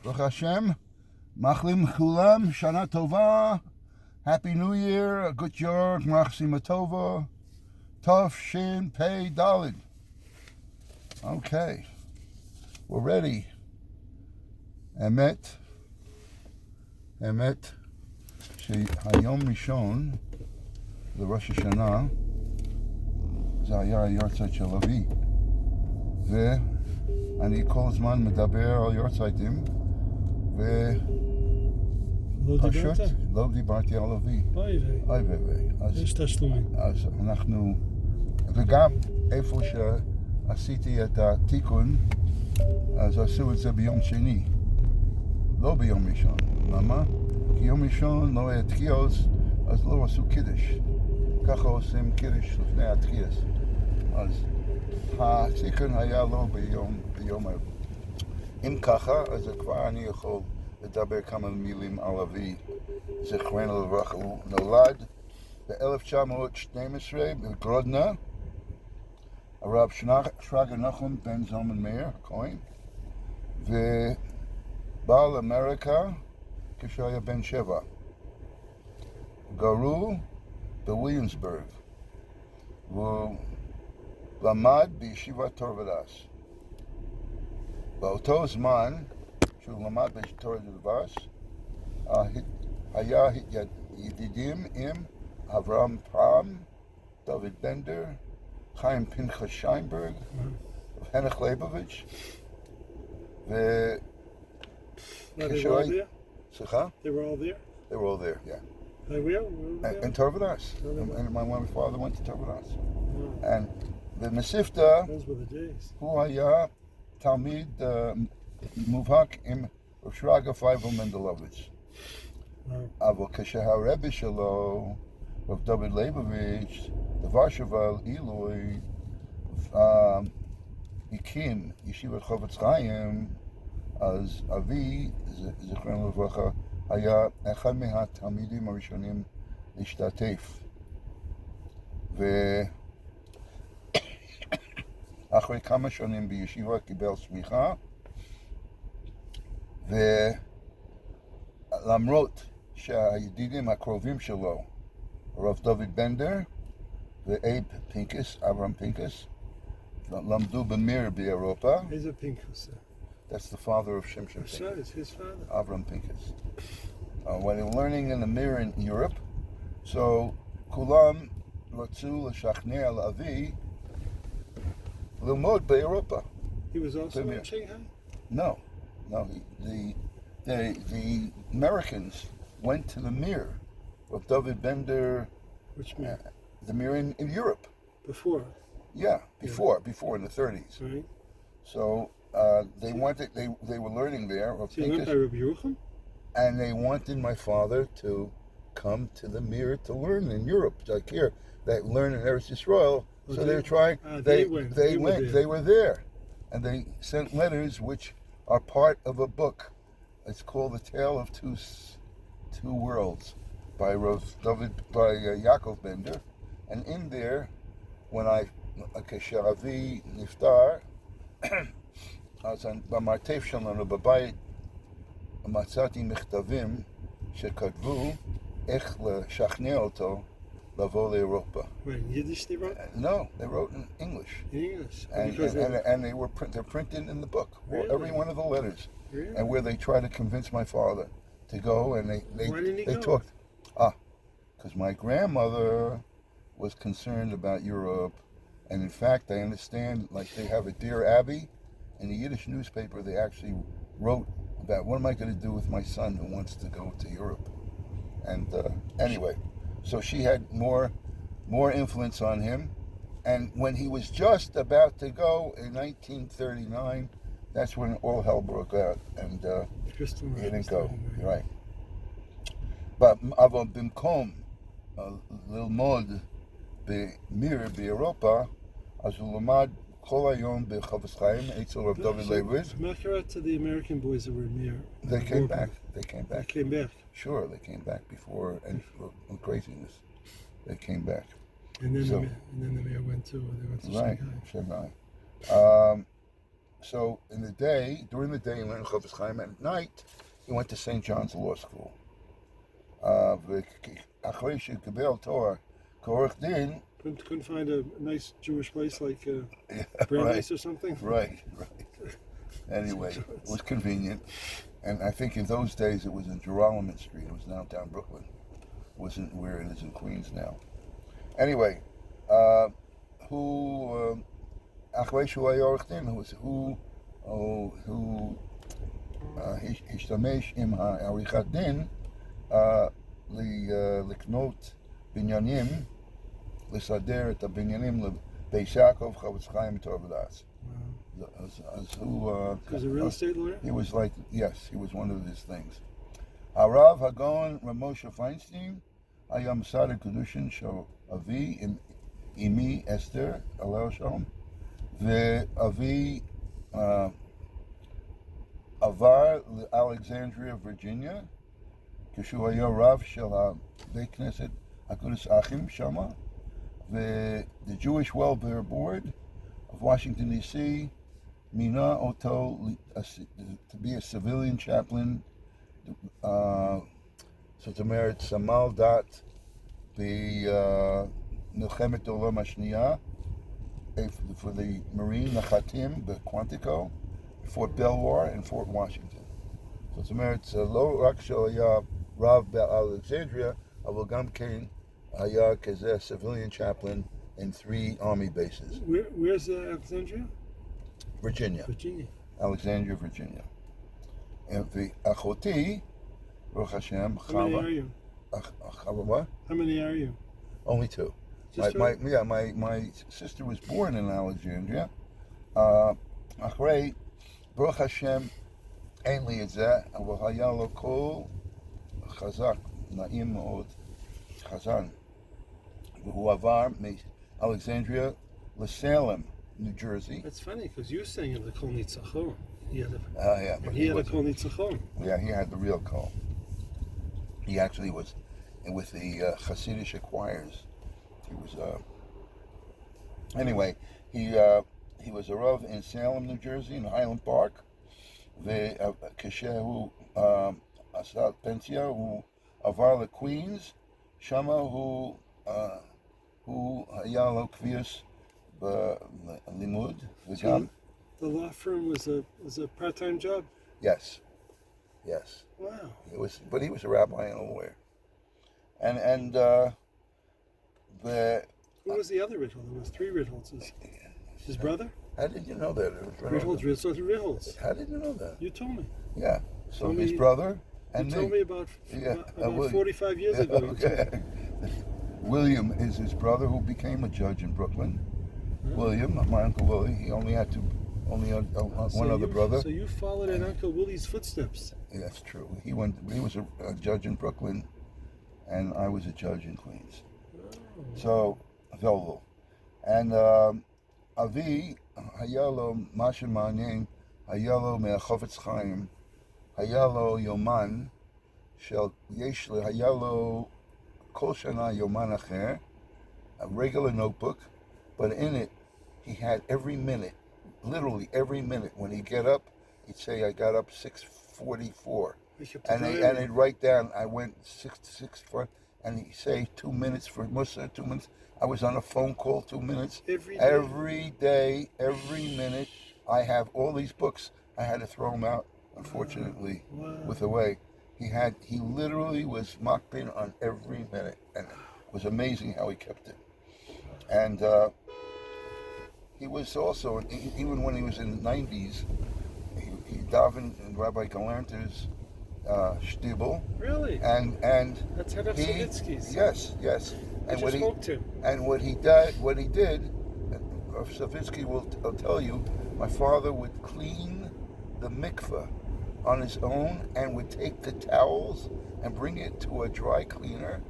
Baruch Hashem. Machlim Kulam, Shana Tova. Happy New Year, a good year, Gmar Sima Tova. Tov Shin Pei Dalid. Okay, we're ready. Emet, שהיום ראשון לראש השנה זה היה היורצייט של אבי, ואני כל הזמן מדבר על יורצייטים ופשוט לא דיברתי על אבי. אוי ואי. יש תשלומים. אז אנחנו, וגם איפה שעשיתי את התיקון, אז עשו את זה ביום שני, לא ביום ראשון. למה? כי יום ראשון לא היה תקיעוס, אז לא עשו קידש. ככה עושים קידש לפני התקיעוס. אז התיקון היה לא ביום הרב. אם ככה, אז כבר אני יכול לדבר כמה מילים על אבי, זכרנו לברכה. הוא נולד ב-1912 בגרודנה, הרב שרגא נחום בן זלמן מאיר, הכהן, ובא לאמריקה כשהיה בן 7. גרו בוויליאמסבורג, והוא למד בישיבת תור ודס. באותו זמן שהוא למד בתור ודס, היה ידידים עם אברהם פרם, דוד בנדר, חיים פנחס שיינברג, הנך ליבוביץ', They were all there? Slicha? They were all there? They were all there, yeah. They were? And Torvadas. And my father went to Torvadas. And the Mesifta, Those were the days. who היה תלמיד מובהק עם רב שרגא פייבל מנדלוביץ'. אבל כשהרבי שלו, רב דוד ליבוביץ', דבר שבל עילוי, הקים ישיבת חפץ חיים, אז אבי, זכרנו לברכה, היה אחד מהתלמידים הראשונים להשתתף. ואחרי כמה שנים בישיבה קיבל סמיכה, ולמרות שהידידים הקרובים שלו, הרב דוד בנדר ואייב פינקס, אברהם פינקס, למדו במיר באירופה. איזה פינקס? That's the father of Shimshon Pincus. So it's his father. Avram Pincus. When they were learning in the Mir in Europe, so Kulam Ratzu L'Shachnei Al-Avi L'mod Be'Europa. He was also in Shanghai? No. The Americans went to the Mir of David Bender. Which Mir? The Mir in Europe. Before? Yeah, before in the 30s. Right. So they were learning there of So you went by Rabbi Yerucham? And they wanted my father to come to the Mir to learn in Europe, like here, they learn in Eretz Yisrael. So they were trying. They were there, and they sent letters which are part of a book. It's called The Tale of Two Worlds by Yaakov Bender, and in there, when כשאבי נפטר, אז במרתף שלנו בבית מצאתי מכתבים שכתבו איך לשכנע אותו לבוא לאירופה. Wait, in Yiddish they wrote? No, they wrote in English. In English? And they're printed in the book. Really? Every one of the letters. Really? And where they try to convince my father to go, and Why didn't he go? talked. Because my grandmother was concerned about Europe, and in fact, I understand, like they have a Dear Abby, in the Yiddish newspaper, they actually wrote about what am I going to do with my son who wants to go to Europe. And anyway, so she had more influence on him. And when he was just about to go in 1939, that's when all hell broke out, and he didn't go. Right. But אבל במקום ללמוד במיר באירופה, אז הוא למד כל היום בחפץ חיים אצל רב דוד ליבוביץ'. מה קרה to the American boys that were in Mir? They came back. They came back. Sure, they came back before any craziness. They came back. And then the Mir went to right, Shanghai. Shanghai. so during the day, he learned Chofetz Chaim. At night, he went to St. John's Law School. אחרי שקיבל תואר כעורך דין, couldn't find a nice Jewish place like yeah, Brandeis or something. Right. Anyway, it was convenient, and I think in those days it was in Geralman Street. It was downtown Brooklyn. It wasn't where it is in Queens now. Anyway, אחרי שהוא היה עורך דין, הוא השתמש עם העריכת דין לקנות בניינים, לסדר את הבניינים לבית יעקב, חפץ חיים תורה ודעת. As who He was a real estate lawyer? He was like, yes, he was one of his things. הרב הגאון רמושה פיינשטיין היה מסד הקדושין של אבי עם אמי אסתר, עליה השלום, ואבי עבר לאלכסנדריה, וירג'יניה, כשהוא היה רב של הבית כנסת הקודש האחים שמה, the Jewish Welfare Board of Washington D.C. מינה אותו to be a civilian chaplain, זאת אומרת סמל דת במלחמת העולם השנייה for the Marine נחתים בקוונטיקו, Fort Belvoir and Fort Washington. זאת אומרת לא רק שהיה רב באלכסנדריה, אבל גם כן היה כזה civilian chaplain in 3 army bases. Where's Alexandria? Virginia. Alexandria, Virginia. And אחותי, Baruch Hashem, How many are you? What? How many are you? Only 2. Just My sister was born in Alexandria. אחרי, Baruch Hashem, אין לי את זה, אבל היה לו קול חזק, נעים מאוד, חזן. והוא עבר מאלכסנדריה לסלם, New Jersey. That's funny because you sang of the Kol Nitzachon. He had a But he had a Kol Nitzachon. Yeah, he had the real call. He actually was with the Hasidic choirs. He was anyway. He was a rav in Salem, New Jersey, in Highland Park. וכשהוא עשה פנסיה, הוא עבר לקווינס. שמה הוא היה לו קביעות בלימוד וגם. The law firm was a part-time job. Yes. Wow. But he was a rabbi and a lawyer. And Who was the other Rittel? There was 3 Rittels. His brother? How did you know that? Rittels. How did you know that? You told me. Yeah. So Told his me- brother and You me. told me about William. 45 years ago. You told me. Okay. William is his brother who became a judge in Brooklyn. William, my Uncle Willie, he only had one other brother. So you followed in Uncle Willie's footsteps. Yeah, that's true. He was a judge in Brooklyn, and I was a judge in Queens. So, available. And Avi, Hayalo, Masha Manyan, Hayalo Me'achofetz Chaim, Hayalo Yoman, Shel Yeshle, Hayalo Kol Shana Yoman Acher, a regular notebook, but in it, he had every minute, literally every minute, when he'd get up, he'd say, I got up 6:44. And he'd write down, I went 6:4, and he'd say 2 minutes for Musa, 2 minutes. I was on a phone call 2 minutes. Every day, every minute. I have all these books. I had to throw them out, unfortunately, with away. He literally was makpid on every minute, and it was amazing how he kept it. And he was also, even when he was in the 90s, he davened in Rabbi Galanter's shtibel. Really? And that's Herr Savitsky's. Yes. And I just spoke to him. And what he did, Savitsky will tell you, my father would clean the mikveh on his own and would take the towels and bring it to a dry cleaner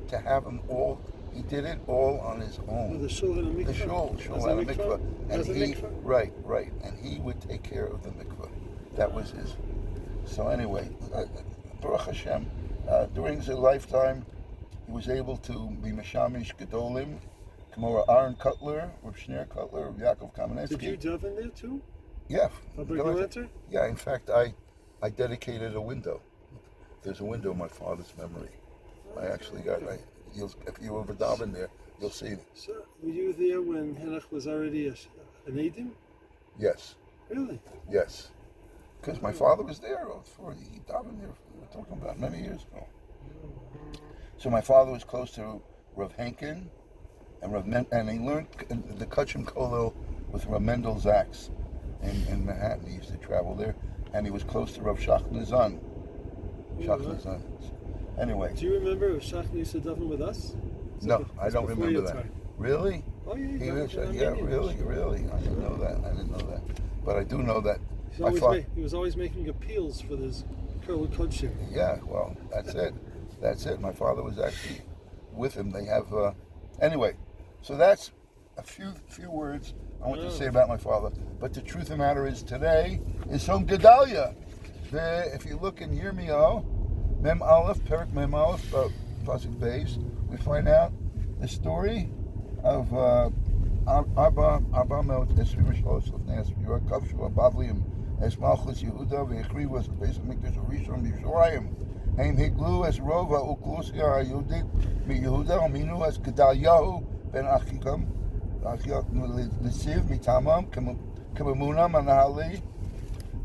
to have them all. He did it all on his own. The shul had a mikveh? The shul had a mikveh. And Right. And he would take care of the mikveh. That was his. So anyway, Baruch Hashem, during his lifetime, he was able to be Meshamish Gedolim, Kamora Aaron Cutler, Rav Shneur Cutler, Yaakov Kamenetsky. Did you daven there too? Yeah. Public lantern? Yeah, in fact, I dedicated a window. There's a window in my father's memory. I actually got, if you ever dive in there, you'll see it. So, were you there when Henoch was already an Adim? Yes, Really? yes. Because my father was there before he died in there. We're talking about many years ago. So my father was close to Rav Henkin, and he learned the Kachim Kolel with Rav Mendel Zaks in Manhattan. He used to travel there, and he was close to Rav Shach Nizan. Shach Nizan. Anyway. Do you remember if Shach used to daven with us? No, I don't remember that. Time. Really? Oh yeah, He was, really. I didn't know that. But I do know that. He was always making appeals for this Kurl Kodshim. Yeah, well, that's it. My father was actually with him. They have, anyway. So that's a few words I want to say about my father. But the truth of the matter is, today is from Gedalia. If you look in Yirmiyahu, Mem Aleph, Perik Mem Aleph, Pasuk Beis, we find out the story of Abba Mel Esrim Shlosh of Nes York Kavshu Abavliim Es Malchus Yehuda Ve'Echri was the base of Mikdash Rishon Yisraelim. Haim Higlu Es Rova Uklusia Yehudit Mi Yehuda Aminu Es Gedaliyahu Ben Achikam Lisiv Mitamam Kabamunam Anahali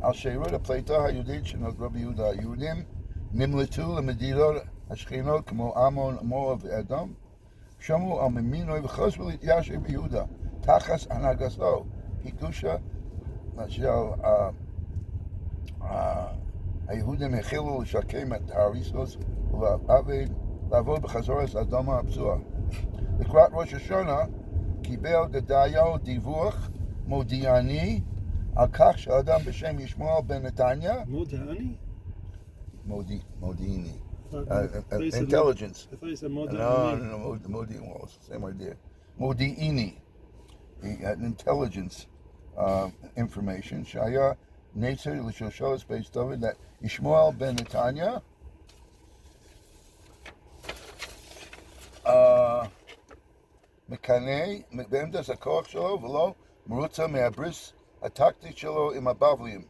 Al Sheira the Plata Hayudit Shenot Rabbi Yehuda Yehudim Nimletu Lemedilo Ashkenot Kamo Amon Moav Edom Shamu al Mimino v'chosvel Yasher b'Yehuda Tachas Anagaso Hikusha Nashel Yehudim Echilu L'Shakem et Harisos U'Aved Lavod b'Chazoras Adama Abzua L'Krat Rosh Hashanah Kibel Gedayahu Divuch Modiani Al Kach She'Adam B'Shem Yishmael Ben Netanya Modiani? Modiini. Intelligence. I thought you said No, Modiini. Well, it's the same idea. Modiini. He had intelligence information. Shaya Netzer L'Shoshalas Beis David that Yishmael ben Netanya Mekanei Be'emdas HaKoach Shelo V'lo Merutza Me'abris Ataktik Shelo Im Abavliim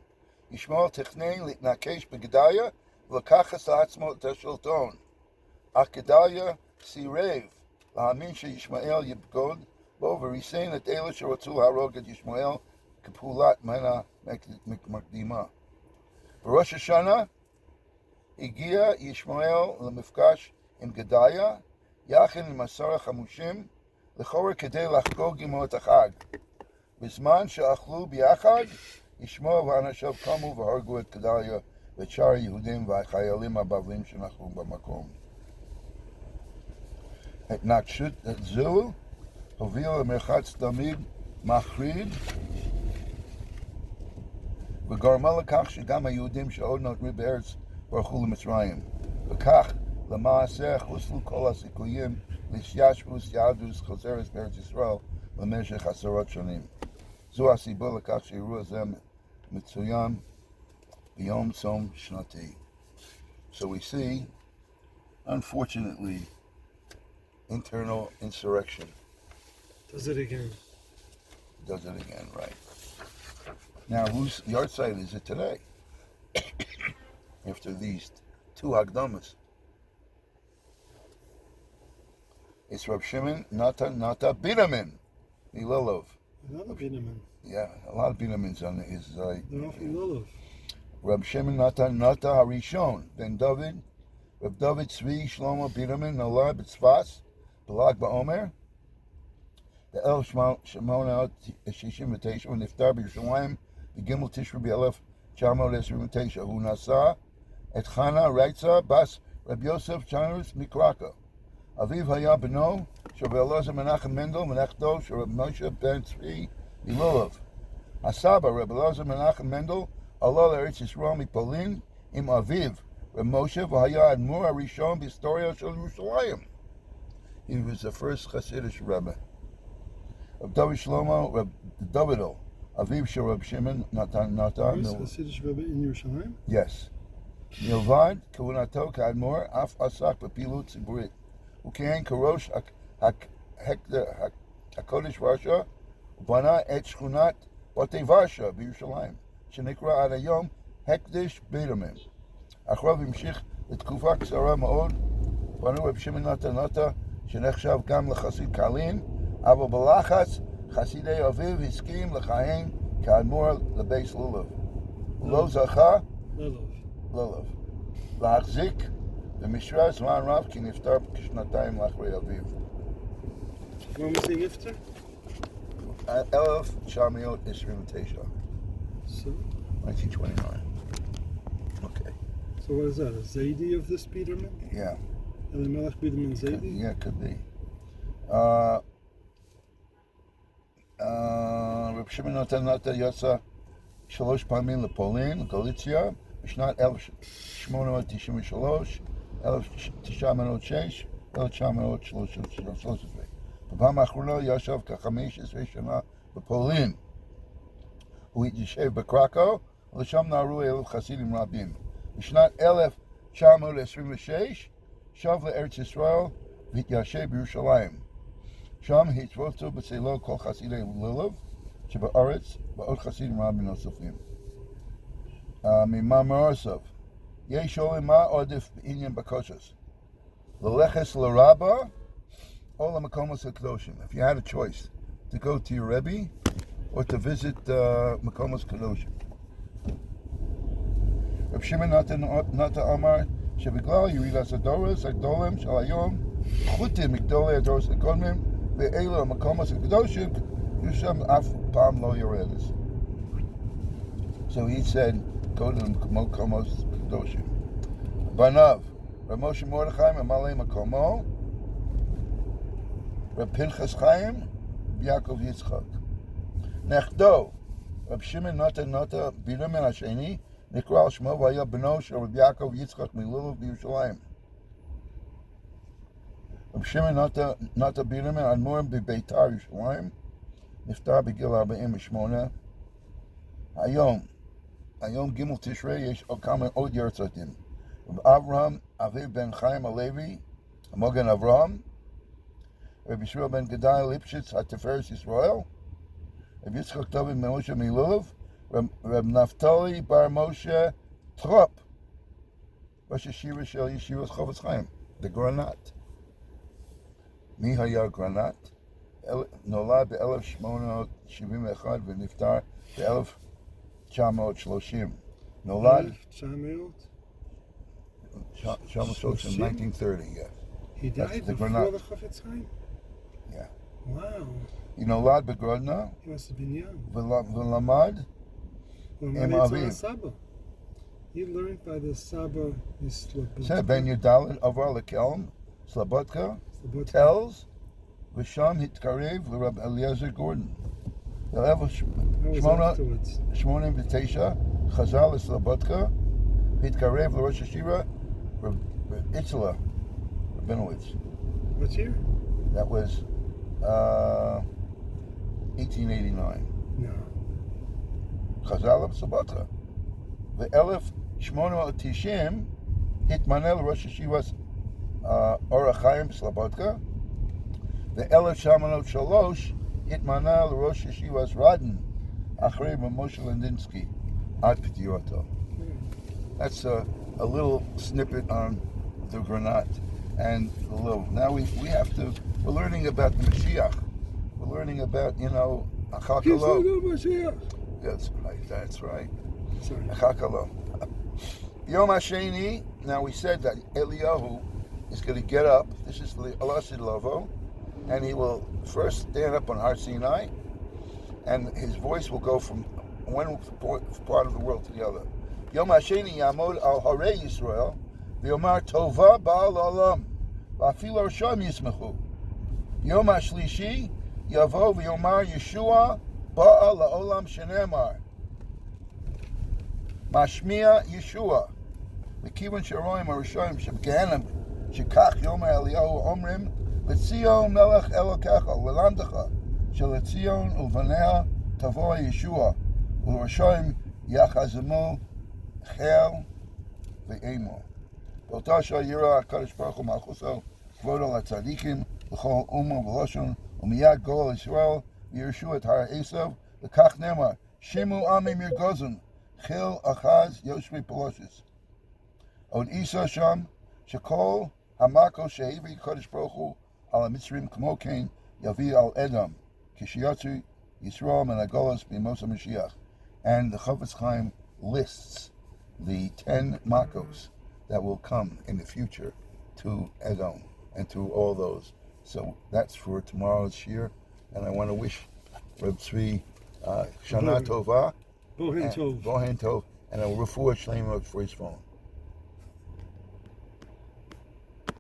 Yishmael Technei L'Nakesh B'Gedaya L'Kachas La'atzmo T'Shilton Ach Gedalia Sirev L'Hamin She'Yishmael Yibgod Bo V'Risein Et Eila She'Rotzu Harog Et Yishmael Kepulat Mena Makdima B'Rosh Hashanah Igia Yishmael L'Mifkash Im Gedaya Yachin L'Masara Chamushim L'Chor Kedei L'Achgog Imot Achag B'Zman She'Achlu B'Yachad Yishmael V'Anashav Kamu V'Hargu Et Gedalia V'Char Yehudim V'Chayalim Abavlim Shenachlu B'Makom Et Nakshut Et Zul Hovil Merchatz Damid Machrid V'Garma L'Kach Shegam HaYehudim She'od Notri B'Eretz Baruchu L'Mitzrayim V'Kach L'Maaseh Chuslu Kol HaSikuyim L'Shyashvus Yadus Chazeres B'Eretz Yisrael L'Meshech Asarot Shonim Zu HaSibur L'Kach She'iru Hazeh Mitzuyam B'Yom Tzom Shnati. So we see, unfortunately, internal insurrection. Does it again, right. Now, whose yard site is it today? After these two Hagdamas. It's Reb Shimon Nata Binamin Milolov. Another Binamin. Yeah, a lot of Binamins on his They're off Milolov. Reb Shimon Nata Harishon Ben David, Reb David Tzvi Shlomo Binamin Nolah B'Tzvas Belag Ba'omer, the El Shemona Shishim V'Teisha Niftar B'Yerushalayim Gimel Tishri B'Elef Chamot Esrim V'Teisha Hu Nasa Et Chana Reitza Bas Reb Yosef Chanus Mikraka Aviv Haya Beno Shel Elazar Menachem Mendel Menachdo Shel Reb Moshe Ben Tzvi Milolov Asaba Reb Elazar Menachem Mendel Allah Eretz Yisrael Mipolin Im Aviv Reb Moshe V'Haya Admur Harishon B'Historia Shel Yerushalayim. He was the first Hasidic Rebbe. Reb David Shlomo Reb Davidel Aviv Shel Reb Shimon Natan. First Hasidic Rebbe in Yerushalayim? Yes. Milvad Kavunato Kadmor Af Asak B'Pilut Tziburit Ukein Karosh HaKodesh Rasha Bana Et Shchunat בתי ורשה בירושלים, שנקרא עד היום הקדש בית עלמין. אחריו המשיך לתקופה קצרה מאוד, בנו רב שמעון נתן, שנחשב גם לחסיד קרלין, אבל בלחץ חסידי אביו הסכים לכהן כאדמו"ר לבייס לולב. הוא לא זכה לולב להחזיק במשרה זמן רב, כי נפטר כשנתיים לאחרי אביו. When was he nifter? 1929. So, 1929. Okay. so what is that? A Zaidi of this Biederman? Yeah. Elimelech Biederman Zaidi? Yeah, it could be. רב שמעון נתן יצא 3 פעמים לפולין, גליציה, בשנת 1893, 1906, 1913. בפעם האחרונה ישב כ-15 שנה בפולין. הוא התיישב בקרקו, ולשם נערו 1,000 חסידים רבים. בשנת 1926 שב לארץ ישראל והתיישב בירושלים. שם התרוצצו בצלו כל חסידי לולב שבארץ, ועוד חסידים רבים נוספים. ממאמרסוב, יש שואלים מה עודף בעניין בקושס, ללכת לרבה או למקומות הקדושים. If you had a choice to go to your Rebbe or to visit מקומות קדושים. רב שמעון נתן אמר שבגלל ירידת הדורות הגדולים של היום, חוטאים מגדולי הדורות הקודמים, ואלו המקומות הקדושים, שם אף פעם לא יורד. So he said, go to the מקומות הקדושים. בניו, רב משה מרדכי ממלא מקומו, רב פנחס חיים, יעקב יצחק. נכדו, רב שמעון נתן בידרמן השני, נקרא על שמו והיה בנו של רב יעקב יצחק מלולב בירושלים. רב שמעון נתן בידרמן אדמו"ר בביתר ירושלים, נפטר בגיל 48. היום ג' תשרי, יש עוד ירצותים. רב אברהם אביב בן חיים הלוי, המוגן אברהם, רב ישראל בן גדליה ליפשיץ התפארת ישראל, רב יצחק דוד משה מלולב, רב נפתלי בר משה טרופ, ראש ישיבה של ישיבת חפץ חיים, בגרנט. מי היה גרנט? נולד ב-1871 ונפטר ב-1930. נולד 1930, 1930, yeah. He died before the Chafetz Chaim? Yeah. Wow. He נולד בגרודנה, He must have been young. ולמד עם אביו. He learned by the Saba זה בן י"ד עבר לקלם, סלבודקה, טלס, ושם התקרב לרב אליעזר גורדון. ב-1889 חזר לסלבודקה, התקרב לראש ישיבה, רב איצלה, רבינowitz. What year? That was 1889. No. חזר לסלבודקה. ב-1890 התמנה לראש ישיבת אור החיים בסלבודקה. ב-1903 התמנה לראש ישיבת רדן אחרי משה לנדינסקי עד פטירתו. That's a little snippet on the Granat and the Lul. Now we have to, we're learning about the Mashiach. We're learning about, Achakalo. That's right. Sorry. Achakalo. Yom HaSheni, now we said that Eliyahu is going to get up. This is the Alasid Lavo. And he will first stand up on Har Sinai, and his voice will go from one part of the world to the other. Yom HaSheni Yamod al Harei Yisrael, v'yomar Tova Ba'al Olam, v'afil Rosham Yismechu. Yom HaShlishi Yavo v'yomar Yeshua Ba'al Olam Shenemar. Mashmiya Yeshua. V'kivan Sheroim HaRosham Shebgehenim Shekach Yom Eliyahu Omrim לציון מלך אלוקיך ולמדך שלציון ולבניה תבוא ישוע ולראשם יחזמו חיל ואימו. באותה שעה יראה הקדוש ברוך הוא מלכותו כבודו לצדיקים לכל אומה ולשון ומיד גואל ישראל וירשו את הר עשב וכך נאמר Shimu Ami Mirgozun, Chil Achaz Yoshmi Peloshes. On Isa Sham, Shekol Hamako Shehivi Kodesh Baruch Hu, Al Mitzrim Kmokain, Yavi Al Edom, Kishiyatsu Yisrael and Agolas Bimosa Mashiach. And the Chofetz Chaim lists the 10 Makos that will come in the future to Edom and to all those. So that's for tomorrow's shir, and I want to wish Reb Tzvi Shana Tova, Bohen Tov. Bohen Tov, and a refuah shlema for his phone.